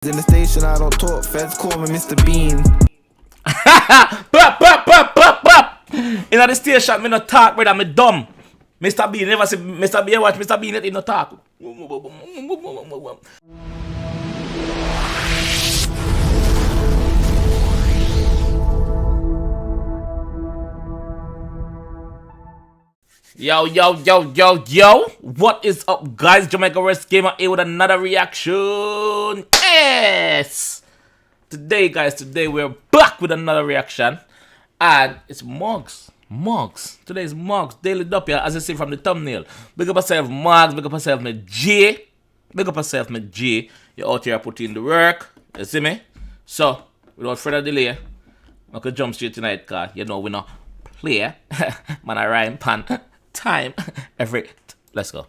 In the station, I don't talk. Feds call me Mr. Bean. In the station, me no talk, brother. Me dumb. Mr. Bean never say Mr. Bean watch Mr. Bean. He no talk. Yo. What is up, guys? JAMAICA'S Gamer here with another reaction. Yes! Today we're back with another reaction. And it's Mowgs. Today is Mowgs. Daily Duppy, as you see from the thumbnail. Big up yourself, Mowgs. Big up yourself, my J. You're out here putting in the work. You see me? So, without further delay, I could jump straight tonight, cause you know we not play. Man, I rhyme pan time every. Let's go,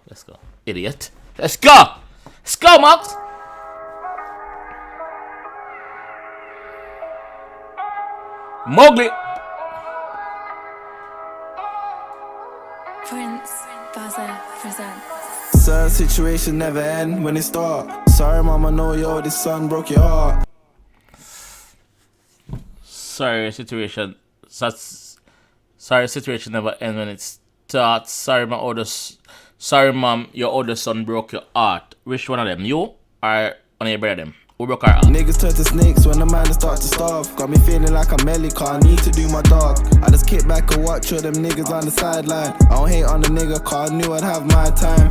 idiot. Let's go, Mowgs. Mowgli. Prince Buzzer presents. Certain situation never end when it start. Sorry, mama, know your oldest son broke your heart. Sorry, situation never end when it starts. Sorry, mom, your oldest son broke your heart. Which one of them? You or one of your brother them? Who broke our heart? Niggas turn to snakes when the man starts to starve. Got me feeling like a melly car, need to do my dog. I just kick back and watch all them niggas on the sideline. I don't hate on the nigga car, I knew I'd have my time.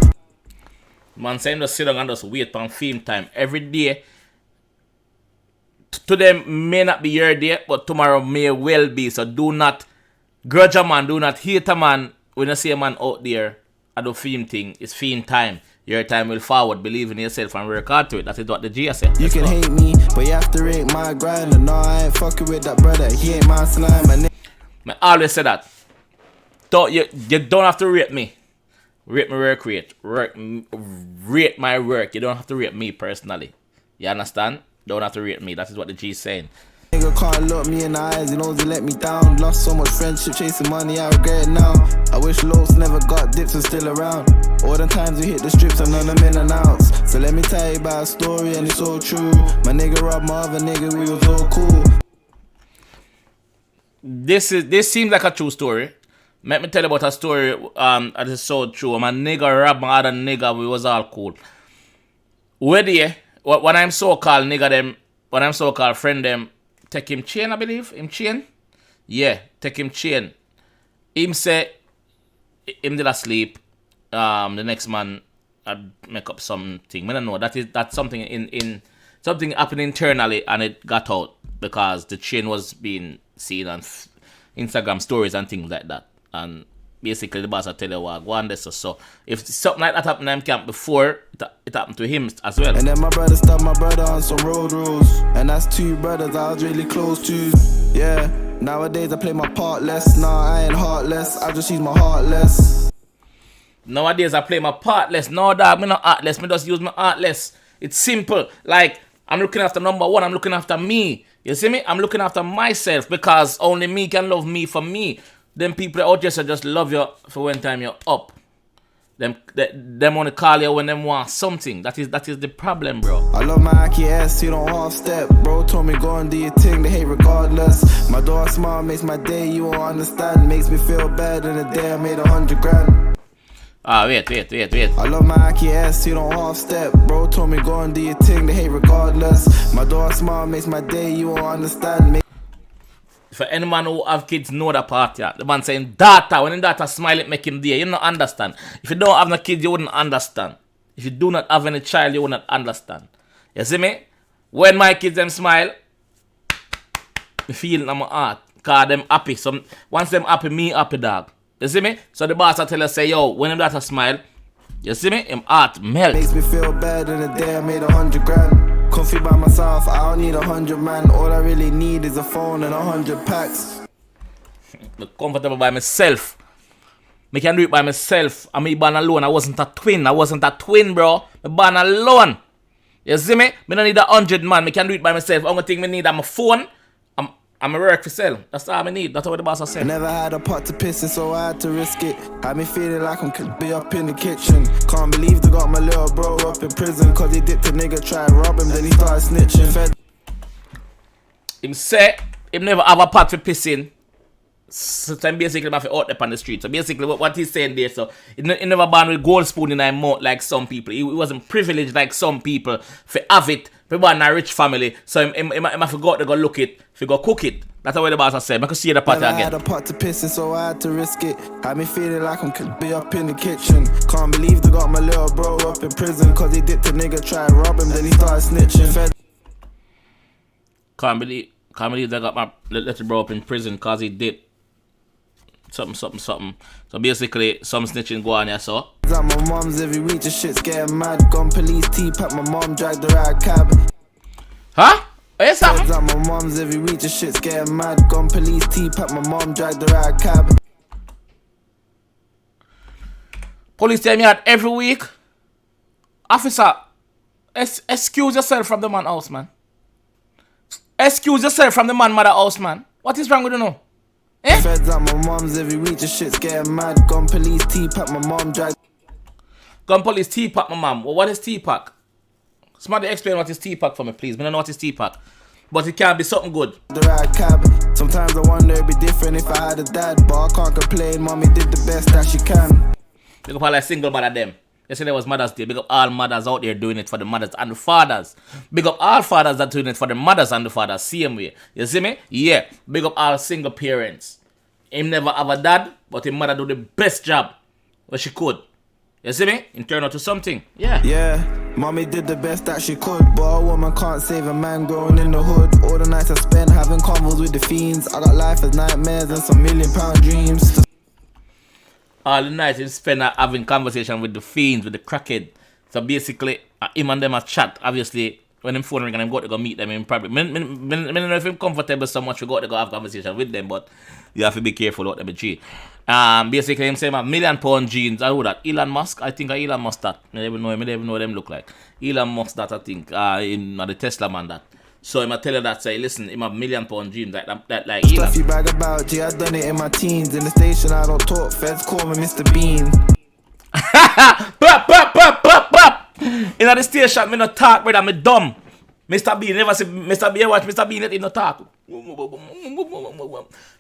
Man saying just sit down and just wait on film time. Every day, today may not be your day, but tomorrow may well be. So do not grudge a man, do not hate a man. When you see a man out there, I do film thing, it's film time. Your time will forward, believe in yourself and work hard to it. That is what the G said. You can hate me, but you have to rate my grind. And no, I ain't fucking with that brother, he ain't my slime. I always say that. You don't have to rate me. Rate my work rate. Rate my work. You don't have to rate me personally. You understand? Don't have to rate me. That is what the G is saying. Nigga can't look me in the eyes, he knows he let me down. Lost so much friendship, chasing money, I regret it now. I wish Lopes never got dips and still around. All the times we hit the strips and none of them in and outs. So let me tell you about a story and it's all true. My nigga robbed my other nigga, we was all cool. This seems like a true story. Let me tell you about a story that is so true. My nigga robbed my other nigga, we was all cool. Where the when I'm so-called nigga them, when I'm so-called friend them, take him chain, I believe. Him chain? Yeah, take him chain. Him say, him did asleep. The next man I'd make up something. I don't know. That's something in something happened internally and it got out because the chain was being seen on Instagram stories and things like that. And basically the boss will tell you what go on this. So if something like that happened in camp before, it happened to him as well. And then my brother stopped my brother on some road rules. And that's two brothers I was really close to. Yeah, nowadays I play my part less. Nah, I ain't heartless, I just use my heart less. Nowadays I play my part less. No dog, me not heartless, me just use my heart less. It's simple. Like, I'm looking after number one, I'm looking after me. You see me? I'm looking after myself because only me can love me for me. Them people out there just love you for when time you're up. Them want to call you when them want something. That is the problem, bro. I love my 𝐂𝐂𝐊𝐃𝐿, you don't half step. Bro told me go and do your thing, they hate regardless. My door smile makes my day, you won't understand. Makes me feel bad in the day I made 100 grand. Wait. I love my 𝐂𝐂𝐊𝐃𝐿, you don't half step. Bro told me go and do your thing, they hate regardless. My door smile makes my day, you won't understand. For any man who have kids know that part, yeah. The man saying data, when the data smile it make him day. You don't understand. If you don't have no kids, you wouldn't understand. If you do not have any child, you wouldn't understand. You see me? When my kids them smile, I feel in my heart. Cause them happy. So once them happy, me happy dog. You see me? So the boss will tell us say, yo, when them data smile, you see me? Him heart melt. Makes me feel bad in the day I made 100 grand. Comfy by myself, I don't need 100 man. All I really need is a phone and 100 packs. I'm comfortable by myself. I can do it by myself. I'm born alone. I wasn't a twin, bro. I'm born alone. You see me? I don't need 100 man. I can do it by myself. Only thing I need is my phone I'm a work for sell. That's all I need. That's what the boss has I said. never had a pot to piss in, so I had to risk it. Had me feeling like I'm could be up in the kitchen. Can't believe they got my little bro up in prison, cause he dipped a nigga, tried to rob him, then he started snitching. Him say, him never have a pot to piss in. So I'm basically have to out there on the street. So basically what he's saying there, so he never born with gold spoon in his mouth like some people. He wasn't privileged like some people for have it. He born in a rich family. So he forgot to go look it, to go cook it. That's what the boss has said. I could see the pot again. I had a pot to piss in, so I had to risk it. Had me feeling like I'm could be up in the kitchen. Can't believe they got my little bro up in prison, cause he dipped a nigga, tried to rob him, then he started snitching. Can't believe they got my little bro up in prison cause he did something. So basically, some snitching go on here, so. At my mom's every week, the shit's getting mad. Gone police T-pack, my mom dragged her out cab. Huh? Yes, At my mom's every week, the shit's getting mad. Gone police T-pack, my mom dragged her out cab. Police tell me out every week. Officer, excuse yourself from the man house, man. Excuse yourself from the man mother house, man. What is wrong with you now? Eh? Feds at my mom's every week, the shit's getting mad. Gone police T-pack, my mom dragged. Gun police T-pack, my mom. Well, what is T-pack? Somebody explain what is T-pack for me, please. I don't know what is T-pack. But it can be something good. The right cab. Sometimes I wonder it'd be different if I had a dad, but I can't complain. Mommy did the best that she can. Big up all like single mother them. Yesterday was Mother's Day. Big up all mothers out there doing it for the mothers and the fathers. Big up all fathers that doing it for the mothers and the fathers. Same way. You see me? Yeah. Big up all single parents. Him never have a dad, but his mother do the best job what she could. You see me? It turned out to something. Yeah. Yeah, mommy did the best that she could, but a woman can't save a man growing in the hood. All the nights I spent having convos with the fiends. I got life as nightmares and some £1 million dreams. All the nights he spend having conversation with the fiends, with the crackhead. So basically, him and them a chat. Obviously, when them phone ring and I'm going to go meet them in probably. I don't know if I'm comfortable so much we got to go have conversation with them, but you have to be careful what them cheat. Basically, him saying £1 million jeans. I know that. Elon Musk, I think Elon Musk that. I never know what them look like. Elon Musk that, I think, in the Tesla man that. So I'm tell you that, say, listen, him have £1 million jeans that like Elon. Stuff you brag about, G, I done it in my teens. In the station I don't talk, feds call me Mr. Bean. Pop. In the station, me no talk, brother, me dumb. Mr. Bean, never say Mr. Bean, watch Mr. Bean, he no talk.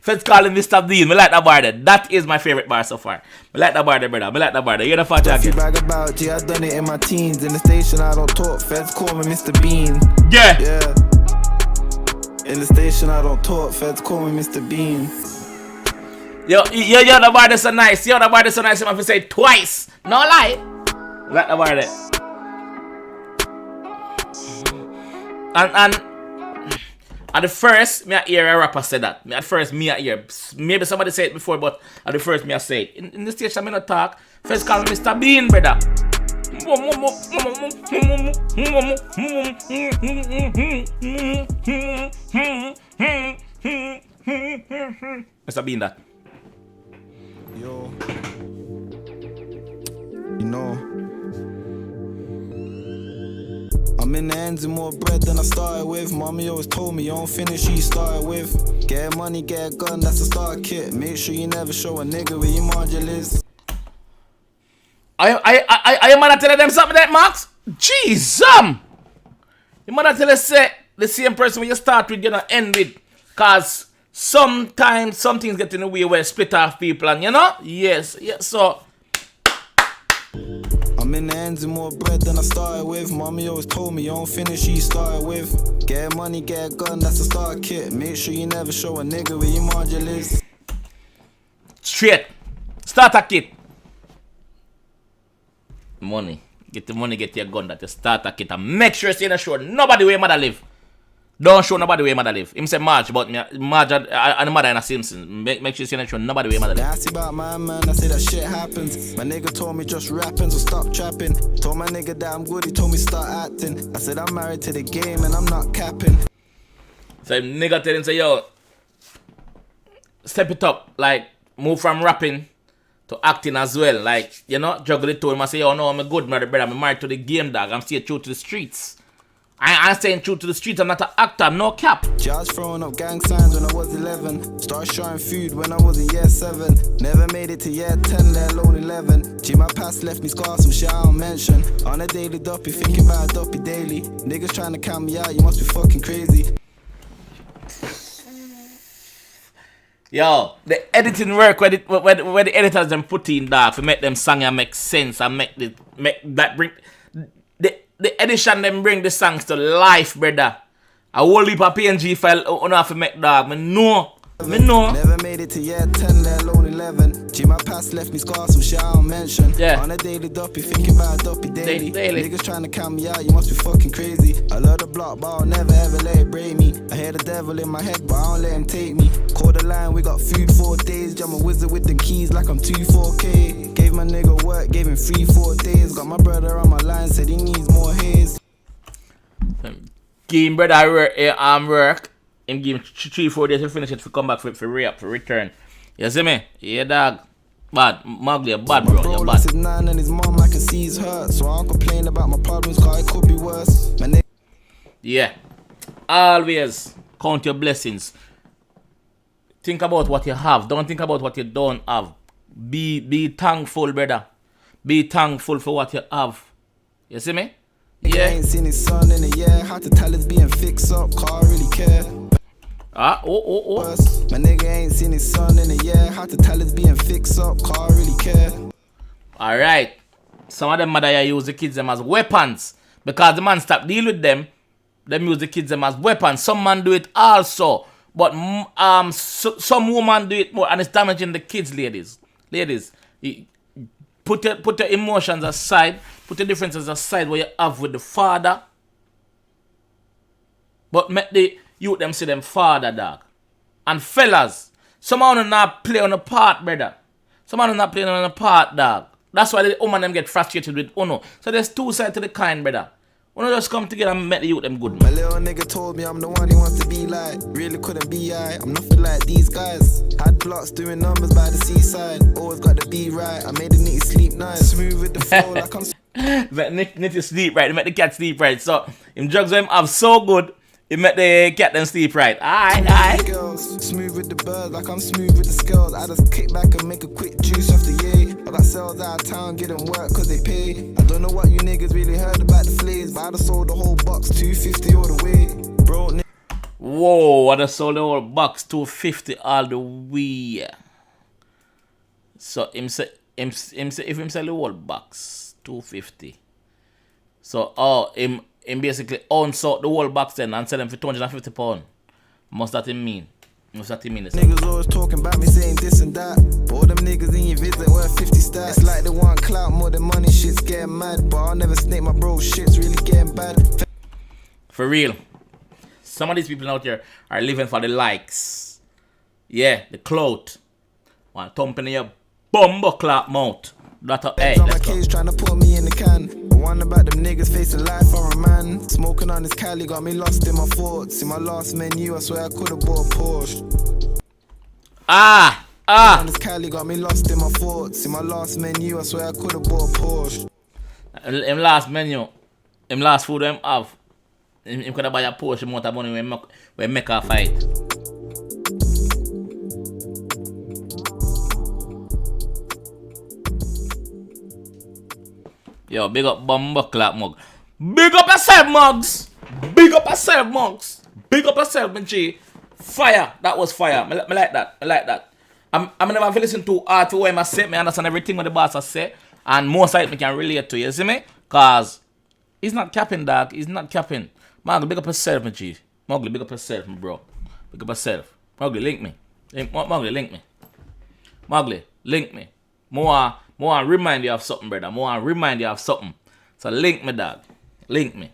Feds calling Mr. Bean, me like that bar there. That is my favorite bar so far. Me like that bar there, brother. Me like that bar there. You're the fat jacket. Stuff you brag about, G, I done it in my teens. In the station I don't talk, feds call me Mr. Bean. Yeah. In the station I don't talk, feds call me Mr. Bean. Yo, the bar there so nice. Yo, the bar there so nice. I'm going to say it twice. No lie. Like the bar there. And the first, me I hear a rapper say that. At first, me I hear. Maybe somebody said it before, but at the first, me I say it. In the station, me not talk. First call me Mr. Bean, brother. Mr. Bean, that. Yo, you know, I'm in the ends with more bread than I started with. Mommy always told me you don't finish who you started with. Get money, get a gun, that's a start kit. Make sure you never show a nigga where your module is. I am gonna tell them something that Max? Jeez, you mother tell us say the same person when you start with you're gonna end with. Cause sometimes some things get in the way where split off people and you know? Yes, so I'm in the ends with more bread than I started with. Mommy always told me you don't finish who you started with. Get money, get a gun, that's a start kit. Make sure you never show a nigga where your module is. straight. Starter kit. Money. Get the money, get your gun, that the starter kit. And make sure you're not show nobody where mother live. Don't show nobody where mother live. Him say Marge, but Marge and the mother in a Simpson. Make sure you're not show nobody where mother live. Nasty about my man, I say that shit happens. My nigga told me just rapping, so stop trapping. Told my nigga that I'm good, he told me start acting. I said I'm married to the game and I'm not capping. So nigga tell him say, yo, step it up. Like, move from rapping to acting as well. Like, you know, juggle it to him. I say, yo, no, I'm a good brother. I'm married to the game, dog. I'm still true to the streets. I'm staying true to the streets. I'm not an actor. I'm no cap. Just throwing up gang signs when I was 11. Started showing food when I was in year 7. Never made it to year 10, let alone 11. Gee, my past left me scars, some shit I don't mention. On a daily Duppy, thinking about Duppy daily. Niggas trying to count me out, you must be fucking crazy. Yo, the editing work where the editors them put in dog to make them song and make sense and make that bring the edition them bring the songs to life, brother. A whole heap of PNG file on have to make dog. Me know. Never made it to year 10, let alone 11. Gee, my past left me scars, some shit I don't mention. Yeah. On a daily Duppy, thinking about Duppy daily. Daily. Niggas trying to count me out, you must be fucking crazy. I love the block, but I'll never ever let it break me. I hear the devil in my head, but I don't let him take me. Call the line, we got food 4 days. I'm a wizard with the keys like I'm 2-4K. Gave my nigga work, gave him 3-4 days. Got my brother on my line, said he needs more haze. Give him brother work. Him give him 3-4 days to finish it, to come back for re-up, for return. You see me? Yeah, dog. Bad. Mowgli, bad, bro. You're bad. Lost his 9 and his mom, I can see he's hurt. So I don't complain about my problems, cause it could be worse. My nigga. Yeah. Always count your blessings. Think about what you have. Don't think about what you don't have. Be thankful, brother. Be thankful for what you have. You see me? Yeah. I ain't seen his son in a year. Had to tell it's being fixed up, cause I really care. My nigga ain't seen his son in a year. Had to tell it's being fixed up, cause I really care. Alright. Some of them mother use the kids them as weapons. Because the man stop deal with them. Them use the kids them as weapons. Some man do it also. But some woman do it more. And it's damaging the kids, ladies. Ladies. Put your emotions aside. Put your differences aside what you have with the father. But make the youth them see them father, dog. And fellas, some of them not play on the part, brother. Some of them not playing on the part, dog. That's why the woman them get frustrated with Uno. So there's two sides to the kind, brother. Uno just come together and make the youth them good, My man. little nigga told me I'm the one he wants to be like. Really couldn't be I. I'm nothing like these guys. Had blocks doing numbers by the seaside. Always got to be right. I made the nitty sleep nice. Smooth with the flow like I'm. Make nitty sleep right. Make the cat sleep right. So him drugs them have so good. It make the cat them sleep right. Alright. Girls, smooth with the birds like I'm smooth with the scales. I just kick back and make a quick juice off the yay. I got sales out of town, get them work cause they pay. I don't know what you niggas really heard about the flays, but I just sold the whole box 250 all the way. Bro, Whoa, I just sold the whole box 250 all the way. So him say if him sell the whole box 250. So him basically unsold the whole box then and sell them for £250. Must that him mean? niggas always talking about me saying this and that. But all them niggas in your visit worth 50 stats. It's like they want clout more than money, shit's getting mad. But I'll never snake my bro, shit's really getting bad. For real. Some of these people out here are living for the likes. Yeah, the clout. Want thumping in your bumbo clap mouth. Hey, on my let's go. case trying to put me in the can. One about them niggas facing life for a man. Smoking on this Cali got me lost in my thoughts. In my last menu, I swear I could have bought a Porsche. On this Cali got me lost in my thoughts. In my last menu, I swear I could have bought a Porsche. Him last menu, him last food him have. Him could have buy a Porsche amount of money when make a fight. Yo, big up Bumbo Clap Mug. Big up yourself, Mowgs. Big up yourself, Mowgs. Big up yourself, man, G. Fire. That was fire. Me like that. I like that. I'm never have to listen to art what I say. I understand everything what the boss has say. And most of it me can relate to. You see me? Cause he's not capping, dog. He's not capping. Mowgli, big up yourself, man, G. Mowgli, big up yourself, my bro. Big up yourself. Mowgli, link me. Mowgli, link me. Mowgli, link me. More remind you of something, brother. More remind you of something. So link me, dog. Link me.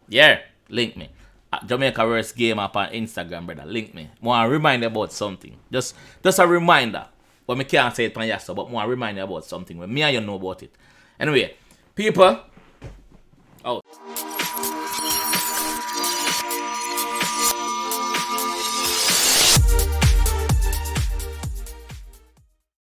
Yeah, link me. At JAMAICA'S game up on Instagram, brother. Link me. More remind you about something. Just a reminder. But me can't say it on yesterday, but more remind you about something when me and you know about it. Anyway, people. Oh.